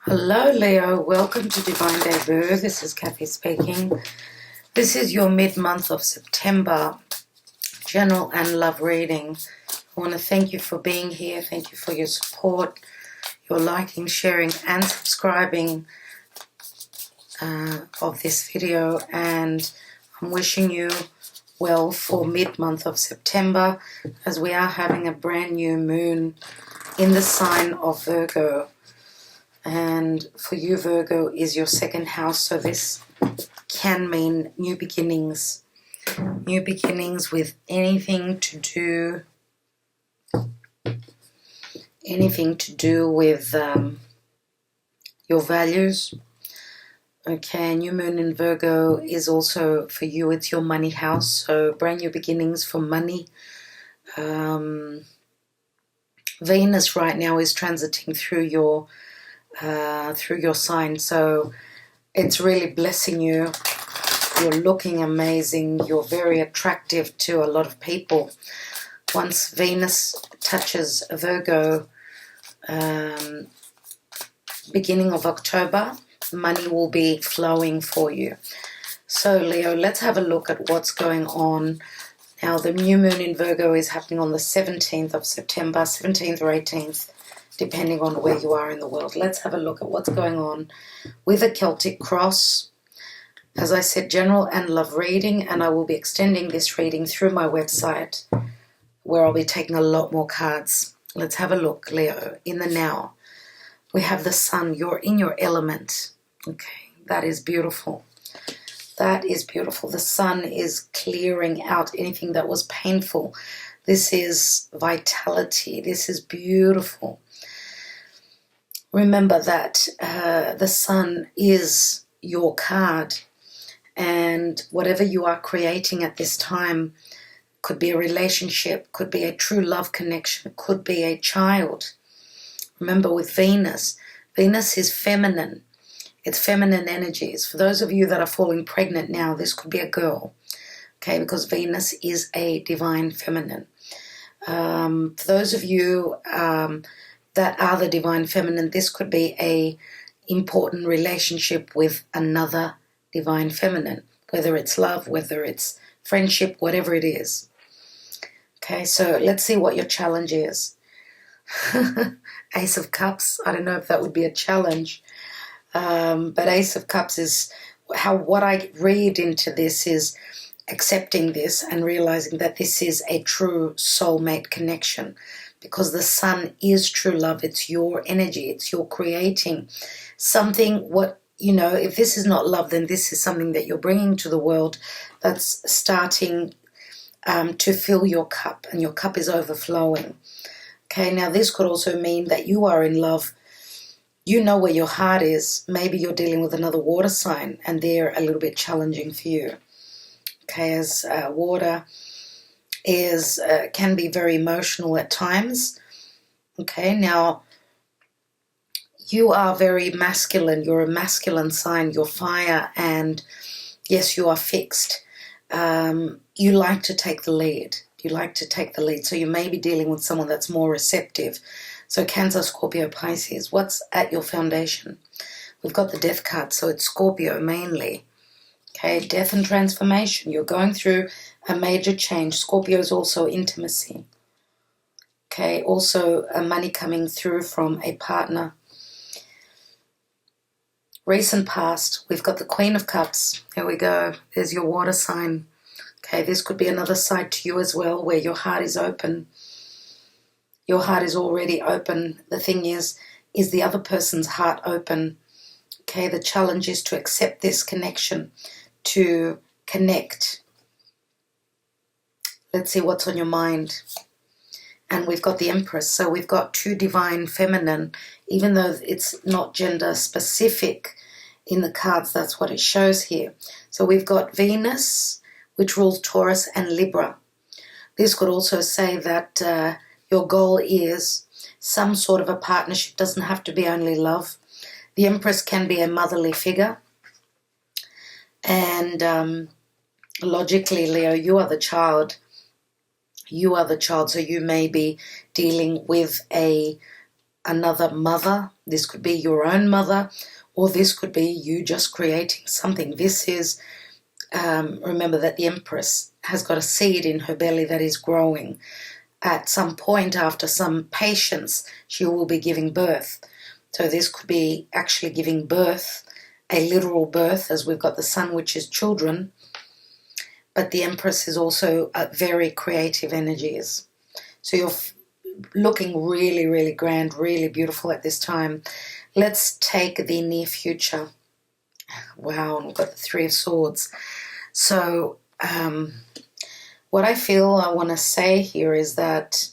Hello Leo, welcome to Divine Debut. This is Kathy speaking. This is your mid-month of September general and love reading. I want to thank you for being here. Thank you for your support, your liking, sharing and subscribing of this video, and I'm wishing you well for mid-month of September as we are having a brand new moon in the sign of Virgo. And for you, Virgo is your second house, so this can mean new beginnings. New beginnings with anything to do with your values. Okay, new moon in Virgo is also for you, it's your money house, so brand new beginnings for money. Venus right now is transiting through your sign, so it's really blessing you. You're looking amazing, you're very attractive to a lot of people. Once Venus touches Virgo, beginning of October, money will be flowing for you. So Leo, let's have a look at what's going on. Now the new moon in Virgo is happening on the 17th of September, 17th or 18th, depending on where you are in the world. Let's have a look at what's going on with a Celtic cross. As I said, general and love reading, and I will be extending this reading through my website where I'll be taking a lot more cards. Let's have a look, Leo, in the now. We have the sun. You're in your element. Okay, that is beautiful. That is beautiful. The sun is clearing out anything that was painful. This is vitality. This is beautiful. Remember that the sun is your card, and whatever you are creating at this time could be a relationship, could be a true love connection, could be a child. Remember with Venus, Venus is feminine. It's feminine energies. For those of you that are falling pregnant now, this could be a girl, okay, because Venus is a divine feminine. For those of you that are the divine feminine, this could be a important relationship with another divine feminine, whether it's love, whether it's friendship, whatever it is. Okay, so let's see what your challenge is. Ace of Cups, I don't know if that would be a challenge, but Ace of Cups is what I read into this is accepting this and realizing that this is a true soulmate connection, because the sun is true love. It's your energy. It's your creating something. If this is not love, then this is something that you're bringing to the world that's starting to fill your cup, and your cup is overflowing. Okay, now this could also mean that you are in love. You know where your heart is. Maybe you're dealing with another water sign and they're a little bit challenging for you. Okay, as water can be very emotional at times. Okay, now you are very masculine. You're a masculine sign. You're fire, and yes, you are fixed. You like to take the lead. You like to take the lead. So you may be dealing with someone that's more receptive. So Cancer, Scorpio, Pisces. What's at your foundation? We've got the Death card, so it's Scorpio mainly. Okay, death and transformation. You're going through a major change. Scorpio is also intimacy. Okay, also money coming through from a partner. Recent past, we've got the Queen of Cups. Here we go. There's your water sign. Okay, this could be another side to you as well, where your heart is open. Your heart is already open. The thing is the other person's heart open? Okay, the challenge is to accept this connection, to connect. Let's see what's on your mind. And we've got the Empress. So we've got two divine feminine, even though it's not gender specific in the cards, that's what it shows here. So we've got Venus, which rules Taurus and Libra. This could also say that your goal is some sort of a partnership. Doesn't have to be only love. The Empress can be a motherly figure. And logically, Leo, you are the child. You are the child, so you may be dealing with a another mother. This could be your own mother, or this could be you just creating something. This is, remember that the Empress has got a seed in her belly that is growing. At some point, after some patience, she will be giving birth. So this could be actually giving birth, a literal birth, as we've got the Sun, which is children. But the Empress is also very creative energies. So you're looking really, really grand, really beautiful at this time. Let's take the near future. Wow, and we've got the Three of Swords. So what I feel I want to say here is that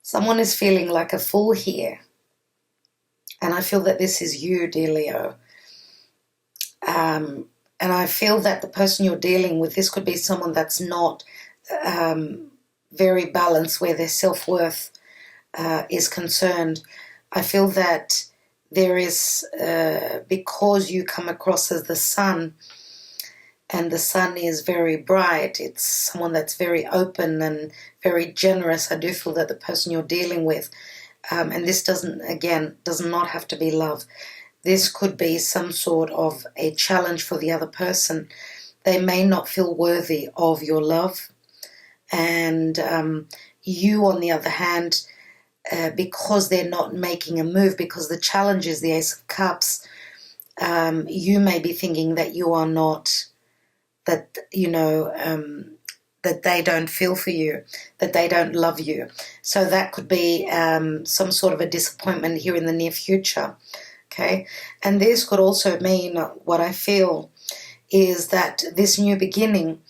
someone is feeling like a fool here. And I feel that this is you, dear Leo. And I feel that the person you're dealing with, this could be someone that's not very balanced where their self-worth is concerned. I feel that there is, because you come across as the Sun, and the Sun is very bright, it's someone that's very open and very generous. I do feel that the person you're dealing with, and this does not have to be love. This could be some sort of a challenge for the other person. They may not feel worthy of your love. And you, on the other hand, because they're not making a move, because the challenge is the Ace of Cups, you may be thinking that you are not, that, that they don't feel for you, that they don't love you. So that could be some sort of a disappointment here in the near future. Okay, and this could also mean, what I feel is that this new beginning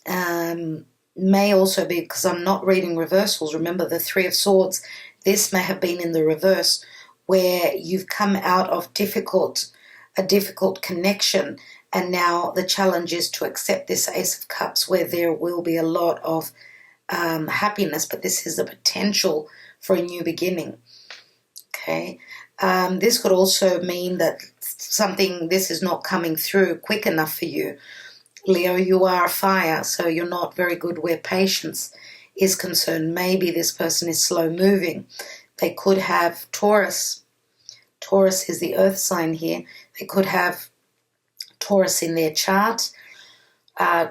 may also be, because I'm not reading reversals. Remember the Three of Swords, this may have been in the reverse, where you've come out of a difficult connection, and now the challenge is to accept this Ace of Cups, where there will be a lot of happiness, but this is the potential for a new beginning. Okay. This could also mean that this is not coming through quick enough for you. Leo, you are a fire, so you're not very good where patience is concerned. Maybe this person is slow moving. They could have Taurus. Taurus is the earth sign here. They could have Taurus in their chart.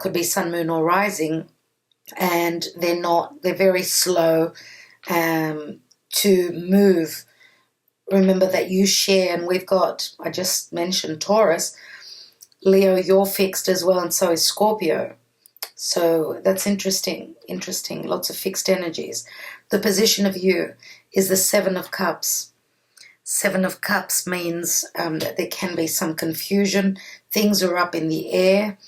Could be sun, moon, or rising. And they're very slow to move. Remember that you share, and I just mentioned Taurus. Leo, you're fixed as well, and so is Scorpio. So that's interesting, lots of fixed energies. The position of you is the Seven of Cups. Seven of Cups means that there can be some confusion. Things are up in the air.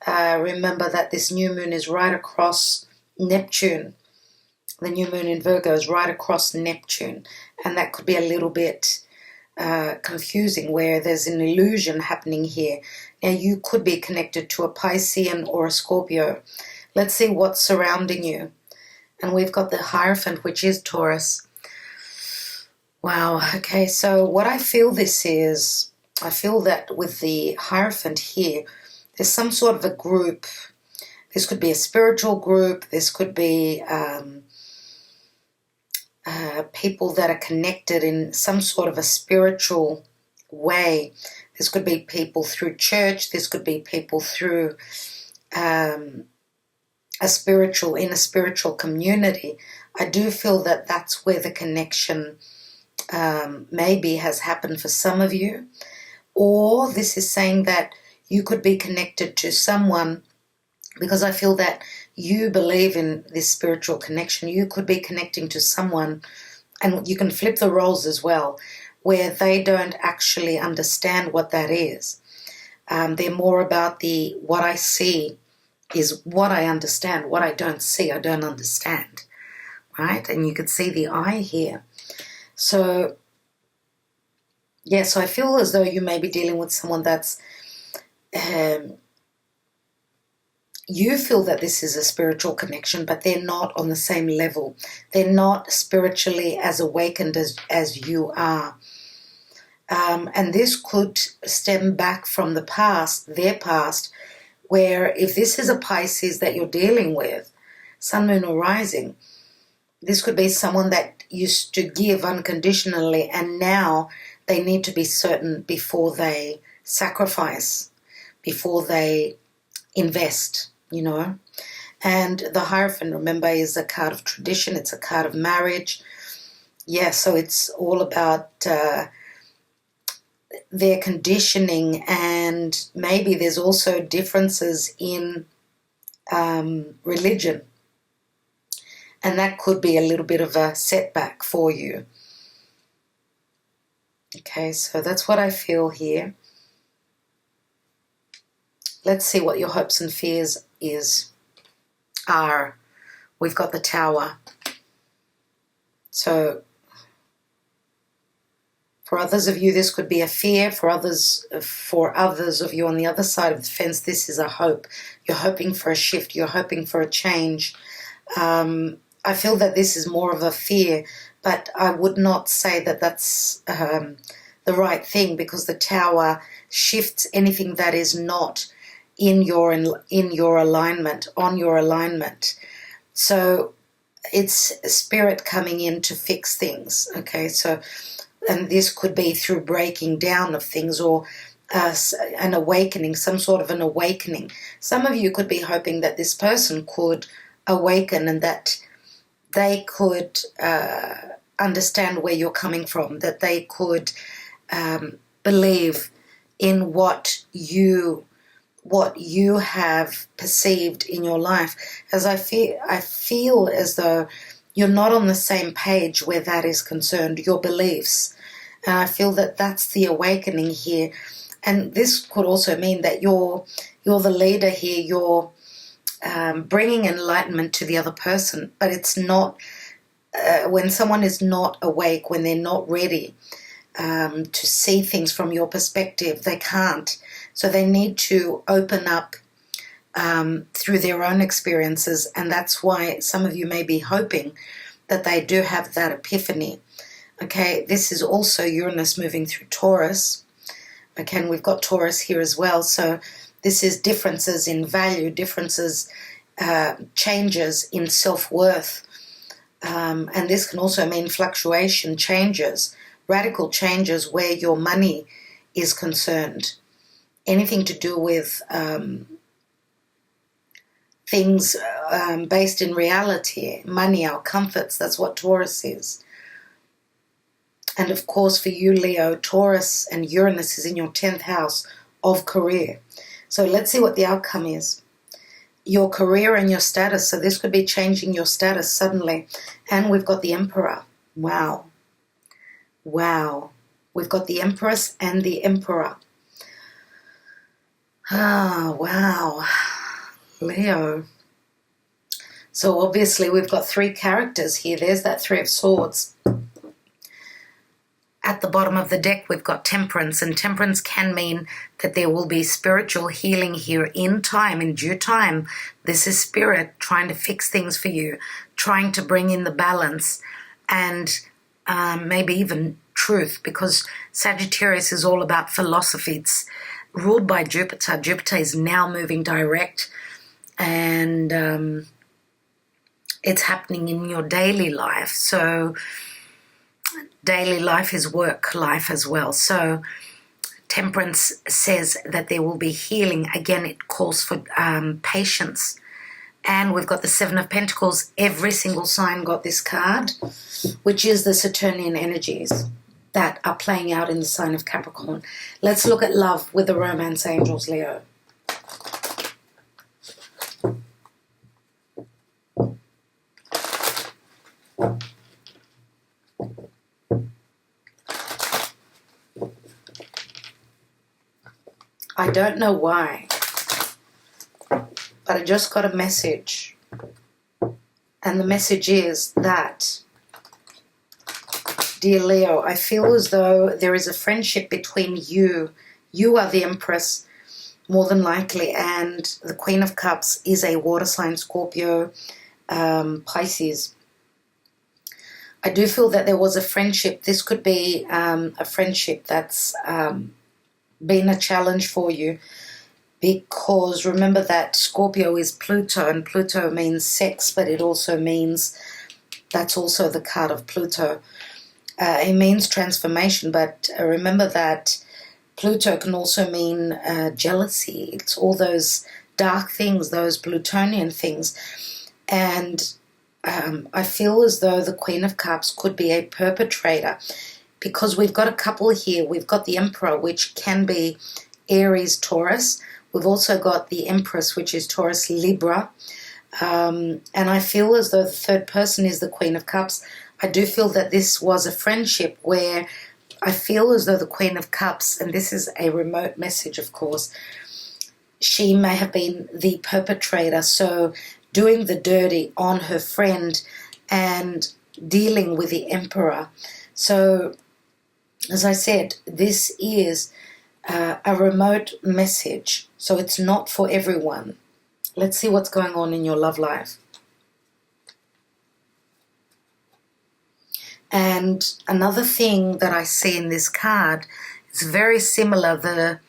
Remember that this new moon is right across Neptune. The new moon in Virgo is right across Neptune, and that could be a little bit confusing, where there's an illusion happening here. Now, you could be connected to a Piscean or a Scorpio. Let's see what's surrounding you. And we've got the Hierophant, which is Taurus. Wow, okay, so what I feel this is, I feel that with the Hierophant here, there's some sort of a group. This could be a spiritual group. This could be people that are connected in some sort of a spiritual way. This could be people through church. This could be people through in a spiritual community. I do feel that that's where the connection maybe has happened for some of you. Or this is saying that you could be connected to someone, because I feel that you believe in this spiritual connection. You could be connecting to someone, and you can flip the roles as well, where they don't actually understand what that is. They're more about what I see is what I understand. What I don't see, I don't understand, right? And you could see the eye here. So, so I feel as though you may be dealing with someone that's you feel that this is a spiritual connection, but they're not on the same level. They're not spiritually as awakened as you are. And this could stem back from the past, their past, where if this is a Pisces that you're dealing with, Sun, Moon or Rising, this could be someone that used to give unconditionally and now they need to be certain before they sacrifice, before they invest, you know. And the Hierophant, remember, is a card of tradition. It's a card of marriage. Yeah, so it's all about their conditioning, and maybe there's also differences in religion. And that could be a little bit of a setback for you. Okay, so that's what I feel here. Let's see what your hopes and fears are. We've got the Tower. So for others of you, this could be a fear. For others of you on the other side of the fence, this is a hope. You're hoping for a shift. You're hoping for a change. I feel that this is more of a fear, but I would not say that that's the right thing, because the Tower shifts anything that is not in your alignment, on your alignment. So it's Spirit coming in to fix things. Okay, so, and this could be through breaking down of things, or an awakening, some sort of an awakening. Some of you could be hoping that this person could awaken and that they could understand where you're coming from, that they could believe in what you have perceived in your life. As I feel as though you're not on the same page where that is concerned, your beliefs. And I feel that that's the awakening here. And this could also mean that you're the leader here, you're bringing enlightenment to the other person, but it's not, when someone is not awake, when they're not ready to see things from your perspective, they can't. So they need to open up through their own experiences, and that's why some of you may be hoping that they do have that epiphany. Okay, this is also Uranus moving through Taurus. Okay, and we've got Taurus here as well, so this is differences in value, differences, changes in self-worth. And this can also mean fluctuation, changes, radical changes where your money is concerned. Anything to do with things based in reality, money, our comforts, that's what Taurus is. And of course for you, Leo, Taurus and Uranus is in your 10th house of career. So let's see what the outcome is. Your career and your status. So this could be changing your status suddenly. And we've got the Emperor. Wow. Wow. We've got the Empress and the Emperor. Ah, wow. Leo. So obviously we've got three characters here. There's that Three of Swords. At the bottom of the deck, we've got Temperance, and Temperance can mean that there will be spiritual healing here in time, in due time. This is Spirit trying to fix things for you, trying to bring in the balance and maybe even truth, because Sagittarius is all about philosophy. It's ruled by Jupiter. Jupiter is now moving direct, and it's happening in your daily life. So daily life is work life as well. So Temperance says that there will be healing. Again, it calls for patience. And we've got the Seven of Pentacles. Every single sign got this card, which is the Saturnian energies that are playing out in the sign of Capricorn. Let's look at love with the romance angels, Leo. I don't know why, but I just got a message. And the message is that, dear Leo, I feel as though there is a friendship between you. You are the Empress, more than likely, and the Queen of Cups is a water sign, Scorpio, Pisces. I do feel that there was a friendship. This could be a friendship that's been a challenge for you, because remember that Scorpio is Pluto, and Pluto means sex, but it also means, that's also the card of Pluto. It means transformation, but remember that Pluto can also mean jealousy. It's all those dark things, those Plutonian things. And I feel as though the Queen of Cups could be a perpetrator, because we've got a couple here. We've got the Emperor, which can be Aries, Taurus. We've also got the Empress, which is Taurus, Libra. And I feel as though the third person is the Queen of Cups. I do feel that this was a friendship where I feel as though the Queen of Cups, and this is a remote message, of course, she may have been the perpetrator, so doing the dirty on her friend and dealing with the Emperor. So, as I said, this is a remote message, so it's not for everyone. Let's see what's going on in your love life. And another thing that I see in this card is very similar.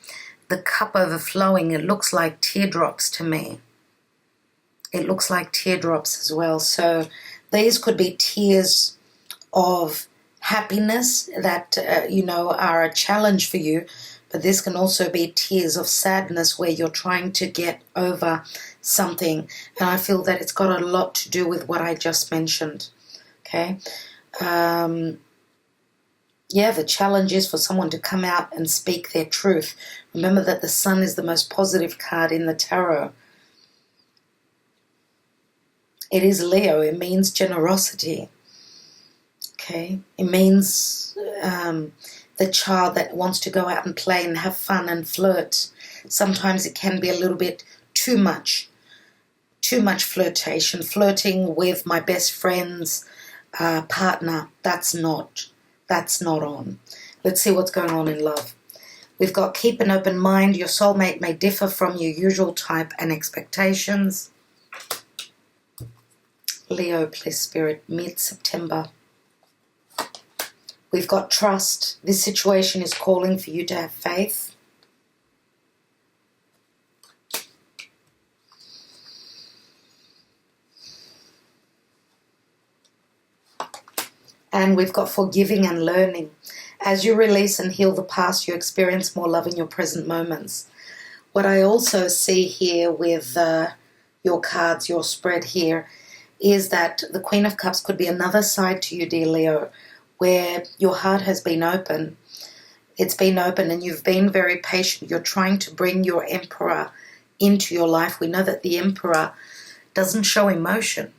The cup overflowing, it looks like teardrops to me. It looks like teardrops as well. So these could be tears of happiness that, are a challenge for you. But this can also be tears of sadness where you're trying to get over something. And I feel that it's got a lot to do with what I just mentioned. Okay. The challenge is for someone to come out and speak their truth. Remember that the Sun is the most positive card in the tarot. It is Leo. It means generosity. Okay. It means the child that wants to go out and play and have fun and flirt. Sometimes it can be a little bit too much flirtation. Flirting with my best friend's partner. That's not on. Let's see what's going on in love. We've got keep an open mind. Your soulmate may differ from your usual type and expectations. Leo, please, Spirit, mid-September. We've got trust. This situation is calling for you to have faith. And we've got forgiving and learning. As you release and heal the past, you experience more love in your present moments. What I also see here with your cards, your spread here, is that the Queen of Cups could be another side to you, dear Leo, where your heart has been open. It's been open and you've been very patient. You're trying to bring your Emperor into your life. We know that the Emperor doesn't show emotion.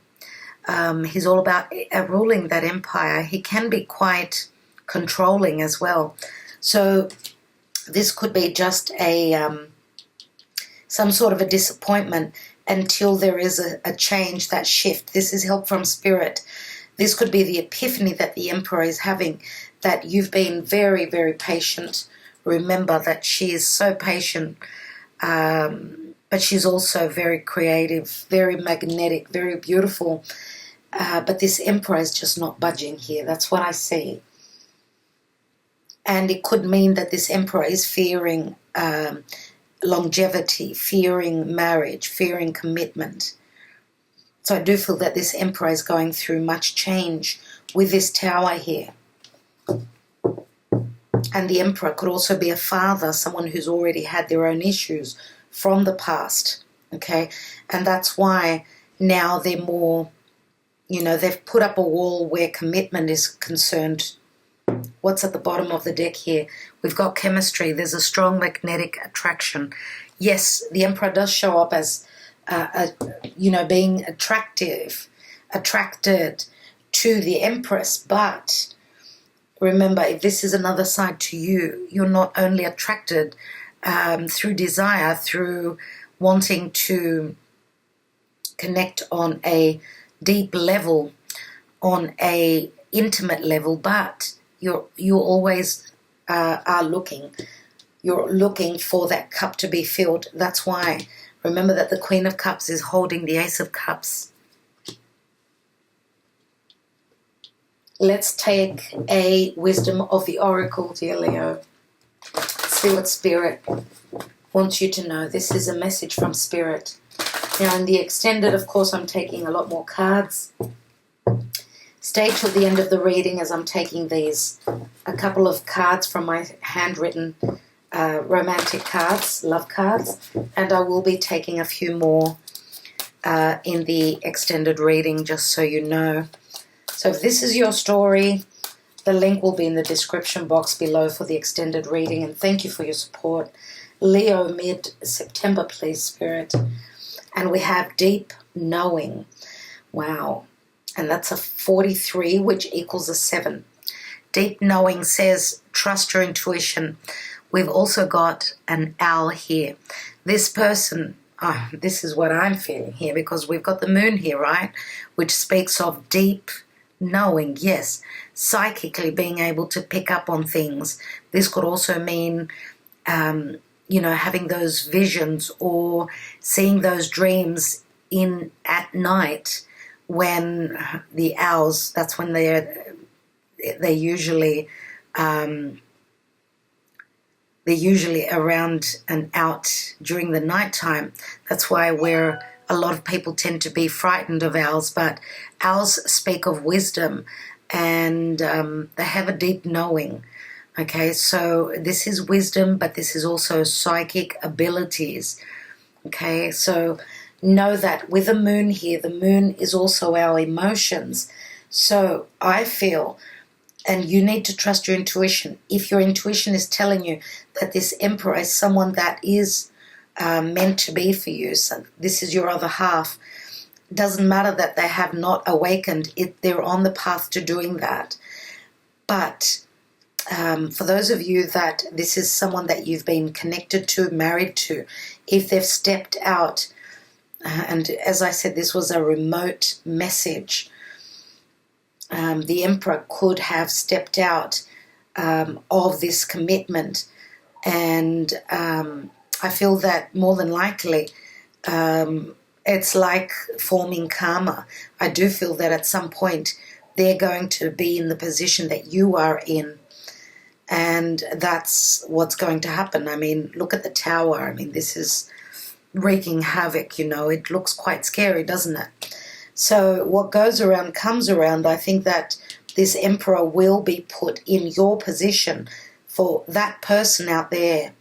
He's all about ruling that empire. He can be quite controlling as well. So this could be just some sort of a disappointment until there is a change, that shift. This is help from Spirit. This could be the epiphany that the Emperor is having, that you've been very, very patient. Remember that she is so patient, but she's also very creative, very magnetic, very beautiful. But this Emperor is just not budging here. That's what I see. And it could mean that this Emperor is fearing longevity, fearing marriage, fearing commitment. So I do feel that this Emperor is going through much change with this Tower here. And the Emperor could also be a father, someone who's already had their own issues from the past. Okay? And that's why now they're more, they've put up a wall where commitment is concerned. What's at the bottom of the deck here? We've got chemistry. There's a strong magnetic attraction. Yes, the Emperor does show up as, being attracted to the Empress. But remember, if this is another side to you, you're not only attracted through desire, through wanting to connect on a deep level, on a intimate level, but you always are looking. You're looking for that cup to be filled. That's why, remember that the Queen of Cups is holding the Ace of Cups. Let's take a wisdom of the Oracle, dear Leo. See what Spirit wants you to know. This is a message from Spirit. Now, in the extended, of course, I'm taking a lot more cards. Stay till the end of the reading as I'm taking these, a couple of cards from my handwritten romantic cards, love cards, and I will be taking a few more in the extended reading, just so you know. So if this is your story, the link will be in the description box below for the extended reading, and thank you for your support. Leo, mid-September, please, Spirit. And we have deep knowing. Wow. And that's a 43, which equals a 7. Deep knowing says trust your intuition. We've also got an owl here. This person, this is what I'm feeling here, because we've got the moon here, right? Which speaks of deep knowing, yes, psychically being able to pick up on things. This could also mean, having those visions or seeing those dreams at night when the owls, that's when they're usually around and out during the nighttime. That's why a lot of people tend to be frightened of owls, but owls speak of wisdom, and they have a deep knowing. Okay, so this is wisdom, but this is also psychic abilities. Okay, so know that with the moon here, the moon is also our emotions. So I feel, and you need to trust your intuition. If your intuition is telling you that this emperor is someone that is meant to be for you, so this is your other half, doesn't matter that they have not awakened, they're on the path to doing that. But for those of you that this is someone that you've been connected to, married to, if they've stepped out, and as I said, this was a remote message, the Emperor could have stepped out of this commitment, and I feel that more than likely it's like forming karma. I do feel that at some point they're going to be in the position that you are in, and that's what's going to happen. I mean, look at the tower. I mean, this is wreaking havoc, It looks quite scary, doesn't it? So what goes around comes around. I think that this emperor will be put in your position. For that person out there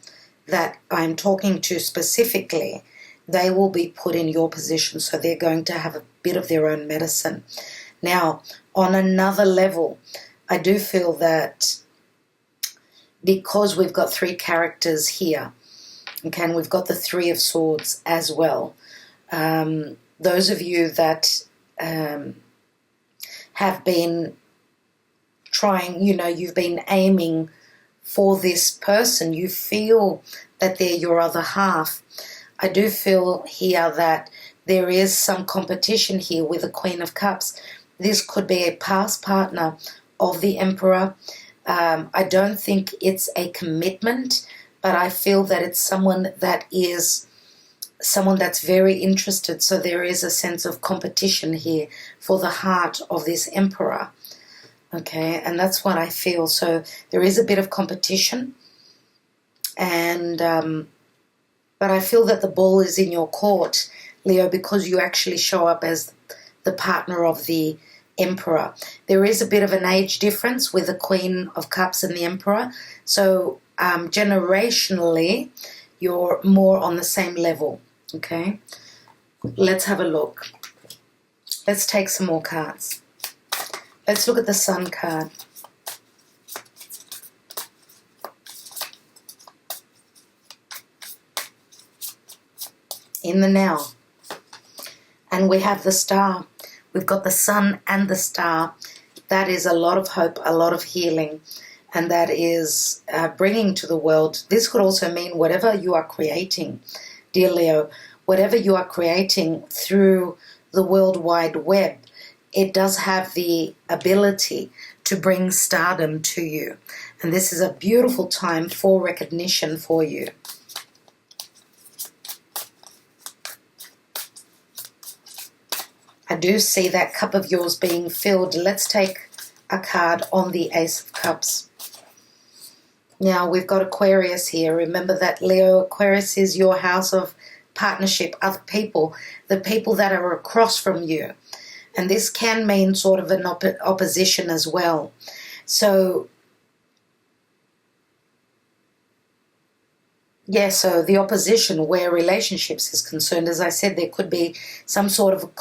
that I'm talking to specifically, they will be put in your position, so they're going to have a bit of their own medicine. Now, on another level, I do feel that because we've got 3 characters here, okay, and we've got the 3 of Swords as well, those of you that have been trying, you've been aiming for this person, you feel that they're your other half. I do feel here that there is some competition here with the Queen of Cups. This could be a past partner of the Emperor. I don't think it's a commitment, but I feel that it's someone that's very interested. So there is a sense of competition here for the heart of this Emperor. Okay, and that's what I feel. So there is a bit of competition, and but I feel that the ball is in your court, Leo, because you actually show up as the partner of the Emperor. There is a bit of an age difference with the Queen of Cups and the Emperor. So generationally, you're more on the same level. Okay, let's have a look. Let's take some more cards. Let's look at the Sun card. In the now. And we have the Star. We've got the Sun and the Star. That is a lot of hope, a lot of healing, and that is bringing to the world. This could also mean whatever you are creating, dear Leo, whatever you are creating through the World Wide Web, it does have the ability to bring stardom to you. And this is a beautiful time for recognition for you. I do see that cup of yours being filled. Let's take a card on the Ace of Cups. Now, we've got Aquarius here. Remember that Leo, Aquarius is your house of partnership, other people, the people that are across from you. And this can mean sort of an opposition as well. So, yeah, so the opposition where relationships is concerned, as I said, there could be some sort of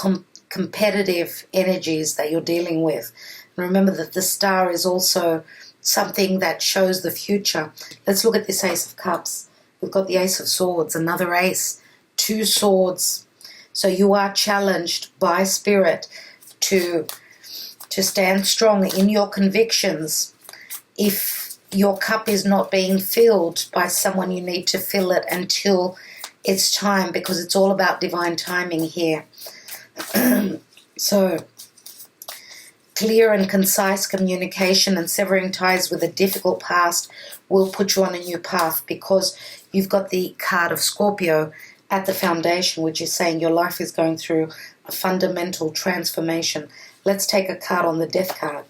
competitive energies that you're dealing with. And remember that the star is also something that shows the future. Let's look at this Ace of Cups. We've got the Ace of Swords, another ace, 2 swords. So you are challenged by spirit to stand strong in your convictions. If your cup is not being filled by someone, you need to fill it until it's time, because it's all about divine timing here. So clear and concise communication and severing ties with a difficult past will put you on a new path, because you've got the card of Scorpio at the foundation, which is saying your life is going through a fundamental transformation. Let's take a card on the Death card.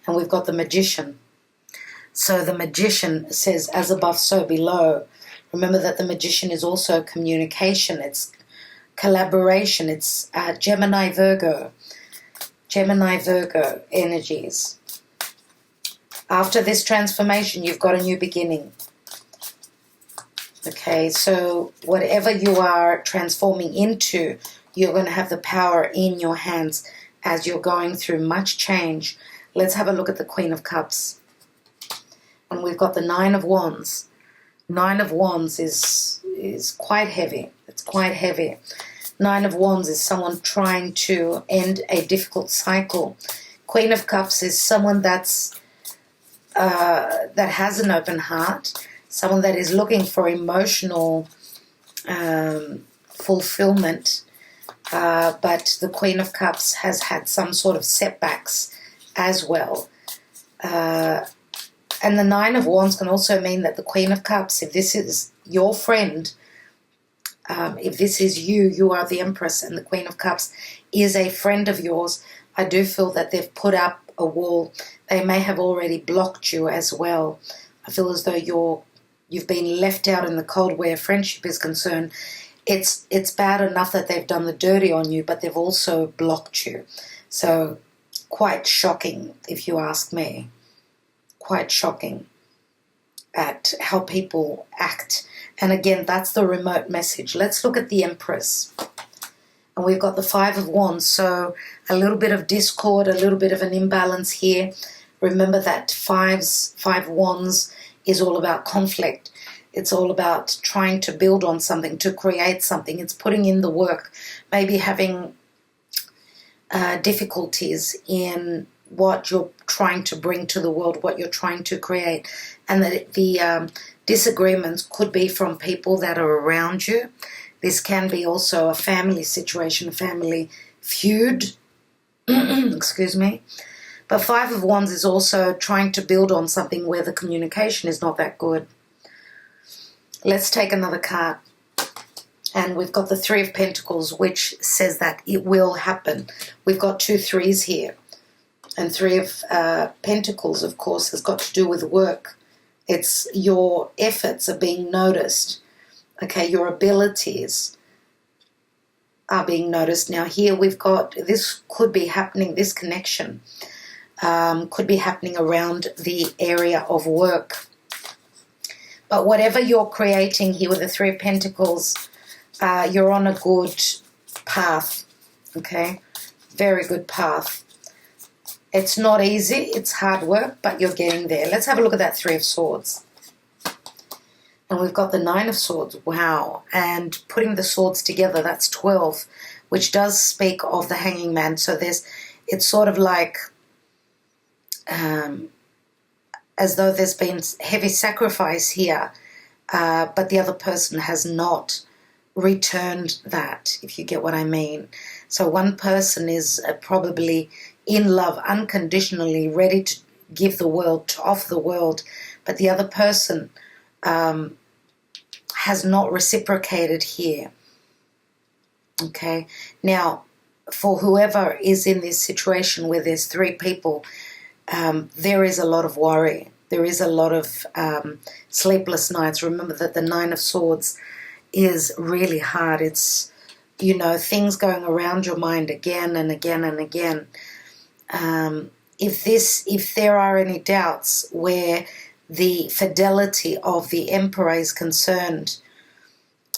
And we've got the Magician. So the Magician says, as above, so below. Remember that the Magician is also communication. It's collaboration. It's Gemini, Virgo energies. After this transformation, you've got a new beginning. Okay, so whatever you are transforming into, you're going to have the power in your hands as you're going through much change. Let's have a look at the Queen of Cups. And we've got the 9 of Wands. 9 of Wands is quite heavy. It's quite heavy. 9 of Wands is someone trying to end a difficult cycle. Queen of Cups is someone that has an open heart, someone that is looking for emotional fulfillment. But the Queen of Cups has had some sort of setbacks as well. And the 9 of Wands can also mean that the Queen of Cups, if this is your friend, if this is you, you are the Empress, and the Queen of Cups is a friend of yours. I do feel that they've put up a wall. They may have already blocked you as well. I feel as though you've been left out in the cold where friendship is concerned. It's bad enough that they've done the dirty on you, but they've also blocked you. So quite shocking, if you ask me. Quite shocking at how people act. And again, that's the remote message. Let's look at the Empress. And we've got the 5 of Wands. So a little bit of discord, a little bit of an imbalance here. Remember that 5 Wands is all about conflict. It's all about trying to build on something, to create something. It's putting in the work, maybe having difficulties in what you're trying to bring to the world, what you're trying to create. And that the disagreements could be from people that are around you. This can be also a family situation, a family feud. Excuse me. But 5 of Wands is also trying to build on something where the communication is not that good. Let's take another card. And we've got the 3 of Pentacles, which says that it will happen. We've got 2 3s here. And 3 of Pentacles, of course, has got to do with work. It's your efforts are being noticed. Okay, your abilities are being noticed. Now here we've got, this could be happening, this connection could be happening around the area of work. But whatever you're creating here with the 3 of Pentacles, you're on a good path. Okay, very good path. It's not easy, it's hard work, but you're getting there. Let's have a look at that 3 of Swords. And we've got the 9 of Swords, wow. And putting the swords together, that's 12, which does speak of the Hanging Man. So it's sort of like as though there's been heavy sacrifice here, but the other person has not returned that, if you get what I mean. So one person is probably in love unconditionally, ready to give the world, to offer the world, but the other person has not reciprocated here. Okay, now for whoever is in this situation where there's 3 people, there is a lot of worry. There is a lot of sleepless nights. Remember that the Nine of Swords is really hard. It's, things going around your mind again and again and again. If there are any doubts where the fidelity of the Emperor is concerned,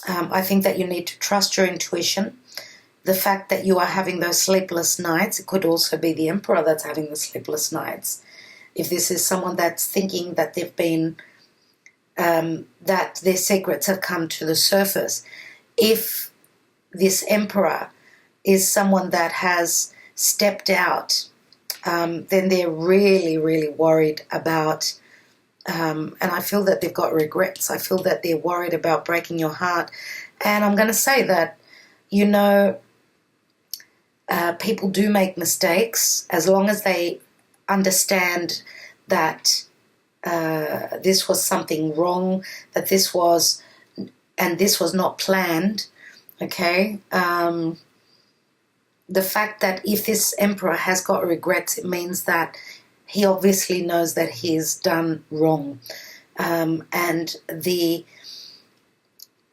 I think that you need to trust your intuition. The fact that you are having those sleepless nights, it could also be the Emperor that's having the sleepless nights. If this is someone that's thinking that they've been, that their secrets have come to the surface, if this Emperor is someone that has stepped out, then they're really, really worried about, and I feel that they've got regrets. I feel that they're worried about breaking your heart. And I'm going to say that, people do make mistakes as long as they understand that this was something wrong, that this was not planned, okay? The fact that if this Emperor has got regrets, it means that he obviously knows that he's done wrong. And the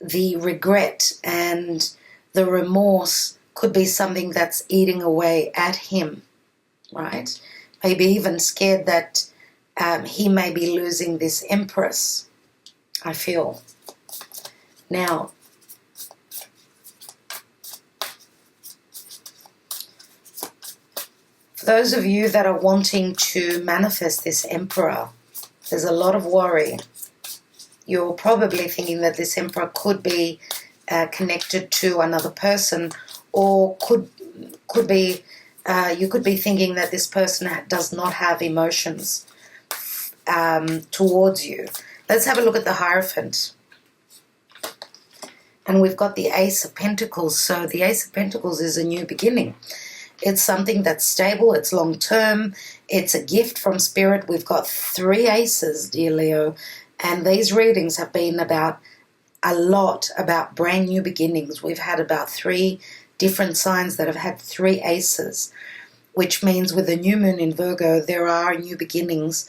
regret and the remorse could be something that's eating away at him, right? Maybe even scared that he may be losing this Empress, I feel. Now, for those of you that are wanting to manifest this Emperor, there's a lot of worry. You're probably thinking that this Emperor could be connected to another person, or could be, you could be thinking that this person does not have emotions towards you. Let's have a look at the Hierophant. And we've got the Ace of Pentacles. So the Ace of Pentacles is a new beginning. It's something that's stable, it's long-term, it's a gift from Spirit. We've got 3 aces, dear Leo, and these readings have been about a lot about brand new beginnings. We've had about 3 different signs that have had 3 aces, which means with the new moon in Virgo, there are new beginnings.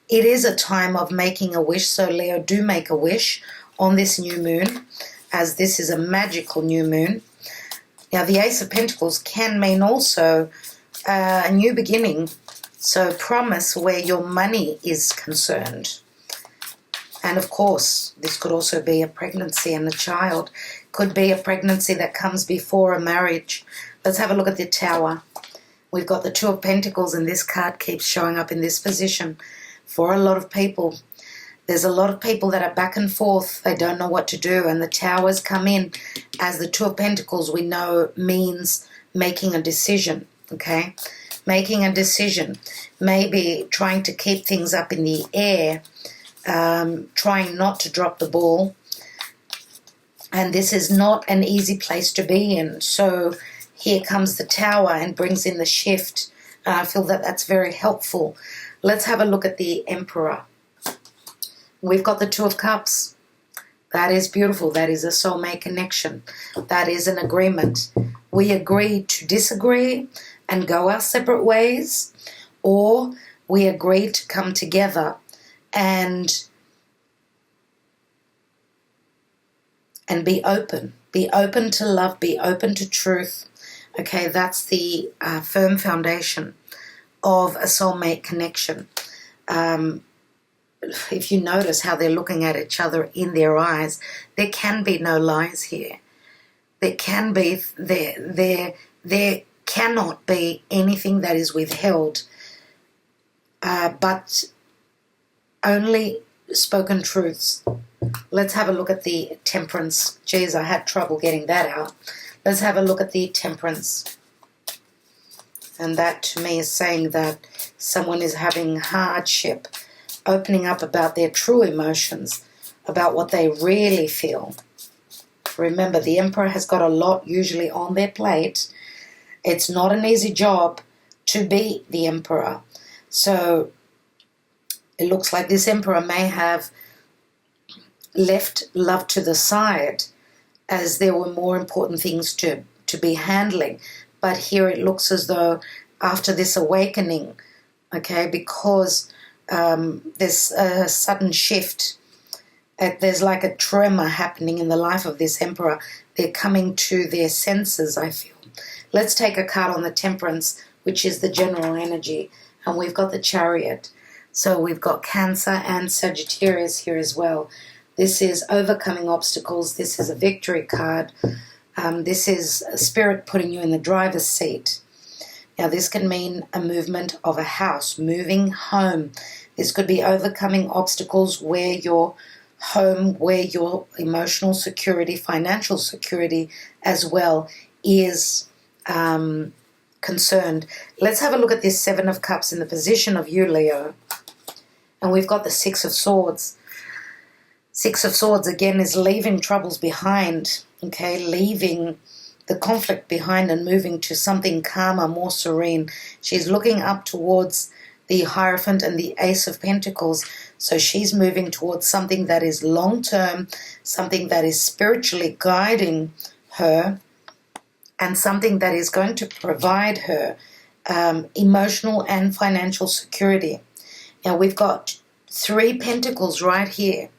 It is a time of making a wish, so Leo, do make a wish on this new moon, as this is a magical new moon. Now, the Ace of Pentacles can mean also a new beginning, so promise where your money is concerned. And, of course, this could also be a pregnancy and a child. Could be a pregnancy that comes before a marriage. Let's have a look at the Tower. We've got the Two of Pentacles, and this card keeps showing up in this position for a lot of people. There's a lot of people that are back and forth. They don't know what to do, and the Towers come in as the Two of Pentacles, we know, means making a decision, okay? Making a decision. Maybe trying to keep things up in the air, trying not to drop the ball. And this is not an easy place to be in. So here comes the Tower and brings in the shift. I feel that that's very helpful. Let's have a look at the Emperor. We've got the Two of Cups. That is beautiful. That is a soulmate connection. That is an agreement. We agree to disagree and go our separate ways, or we agree to come together and be open. Be open to love. Be open to truth. Okay, that's the firm foundation of a soulmate connection. If you notice how they're looking at each other in their eyes, there can be no lies here. There can be, there cannot be anything that is withheld, but only spoken truths. Let's have a look at the Temperance. Geez, I had trouble getting that out. Let's have a look at the Temperance. And that to me is saying that someone is having hardship, opening up about their true emotions, about what they really feel. Remember, the Emperor has got a lot usually on their plate. It's not an easy job to be the Emperor. So it looks like this Emperor may have left love to the side as there were more important things to be handling. But here it looks as though after this awakening, okay, because There's a sudden shift. There's like a tremor happening in the life of this emperor. They're coming to their senses, I feel. Let's take a card on the Temperance, which is the general energy. And we've got the Chariot. So we've got Cancer and Sagittarius here as well. This is overcoming obstacles. This is a victory card. This is Spirit putting you in the driver's seat. Now, this can mean a movement of a house, moving home. This could be overcoming obstacles where your home, where your emotional security, financial security as well is concerned. Let's have a look at this Seven of Cups in the position of you, Leo. And we've got the Six of Swords. Six of Swords, again, is leaving troubles behind, okay, leaving the conflict behind and moving to something calmer, more serene. She's looking up towards the Hierophant and the Ace of Pentacles. So she's moving towards something that is long-term, something that is spiritually guiding her, and something that is going to provide her emotional and financial security. Now, we've got 3 Pentacles right here.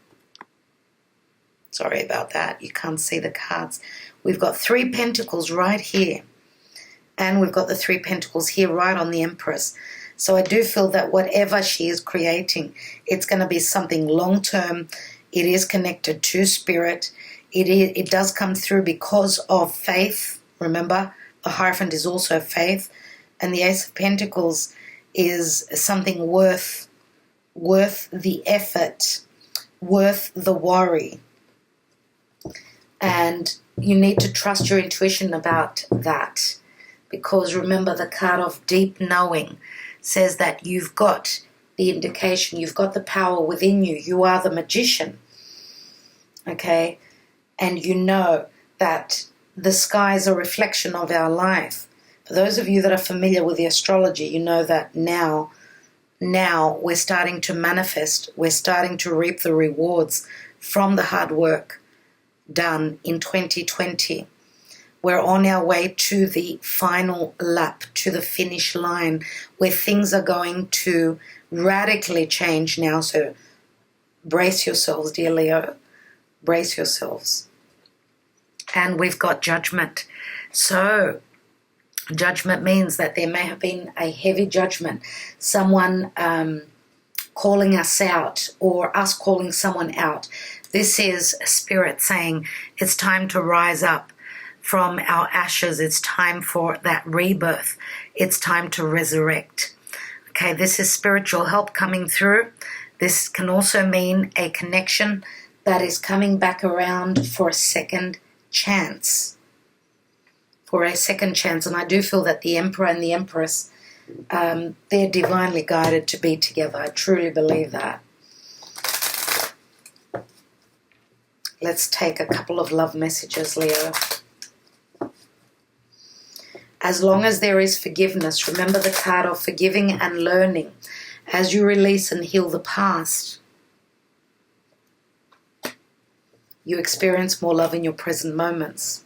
Sorry about that. You can't see the cards. We've got 3 Pentacles right here. And we've got the 3 Pentacles here right on the Empress. So I do feel that whatever she is creating, it's going to be something long-term. It is connected to spirit. It does come through because of faith. Remember, the Hierophant is also faith. And the Ace of Pentacles is something worth the effort, worth the worry. And you need to trust your intuition about that. Because remember, the card of deep knowing says that you've got the indication, you've got the power within you. You are the magician. Okay? And you know that the sky is a reflection of our life. For those of you that are familiar with the astrology, you know that now we're starting to manifest, we're starting to reap the rewards from the hard work done in 2020. We're on our way to the final lap, to the finish line, where things are going to radically change now. So brace yourselves, dear Leo. Brace yourselves. And we've got Judgment. So Judgment means that there may have been a heavy judgment. Someone calling us out or us calling someone out. This is Spirit saying it's time to rise up from our ashes. It's time for that rebirth. It's time to resurrect. Okay, this is spiritual help coming through. This can also mean a connection that is coming back around for a second chance. For a second chance. And I do feel that the Emperor and the Empress, they're divinely guided to be together. I truly believe that. Let's take a couple of love messages, Leo. As long as there is forgiveness, remember the card of forgiving and learning. As you release and heal the past, you experience more love in your present moments.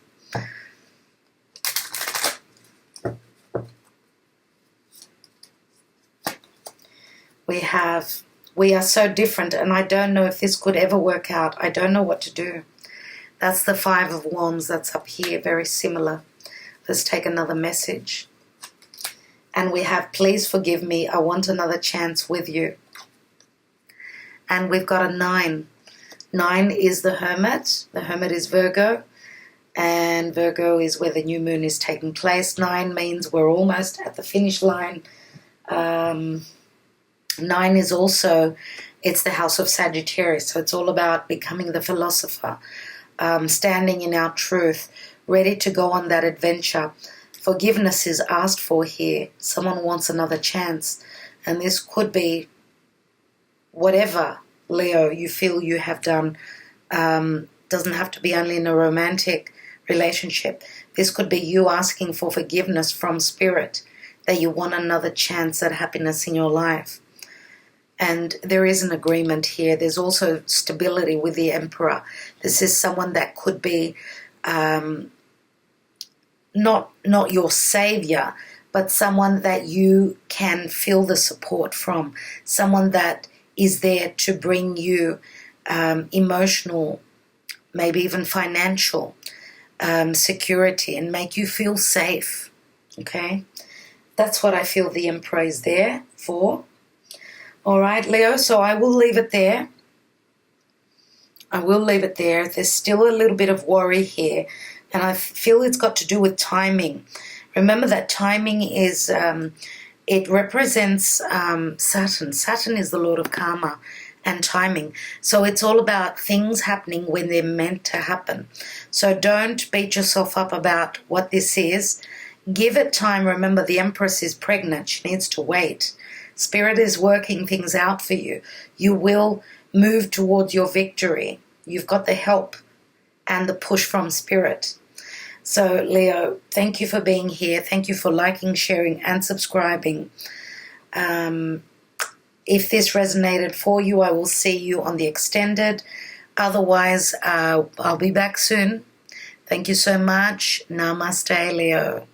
We are so different, and I don't know if this could ever work out. I don't know what to do. That's the Five of Wands that's up here, very similar. Let's take another message. And we have, please forgive me, I want another chance with you. And we've got a 9. 9 is the Hermit. The Hermit is Virgo. And Virgo is where the new moon is taking place. 9 means we're almost at the finish line. 9 is also, it's the house of Sagittarius. So it's all about becoming the philosopher, standing in our truth, ready to go on that adventure. Forgiveness is asked for here. Someone wants another chance. And this could be whatever, Leo, you feel you have done. Doesn't have to be only in a romantic relationship. This could be you asking for forgiveness from Spirit, that you want another chance at happiness in your life. And there is an agreement here. There's also stability with the Emperor. This is someone that could be not your savior, but someone that you can feel the support from, someone that is there to bring you emotional, maybe even financial security and make you feel safe. Okay, that's what I feel the Emperor is there for. All right, Leo, so I will leave it there. I will leave it there. There's still a little bit of worry here, and I feel it's got to do with timing. Remember that timing is, it represents Saturn. Saturn is the Lord of Karma and timing. So it's all about things happening when they're meant to happen. So don't beat yourself up about what this is. Give it time. Remember, the Empress is pregnant. She needs to wait. Spirit is working things out for you. You will move towards your victory. You've got the help and the push from Spirit. So, Leo, thank you for being here. Thank you for liking, sharing, and subscribing. If this resonated for you, I will see you on the extended. Otherwise, I'll be back soon. Thank you so much. Namaste, Leo.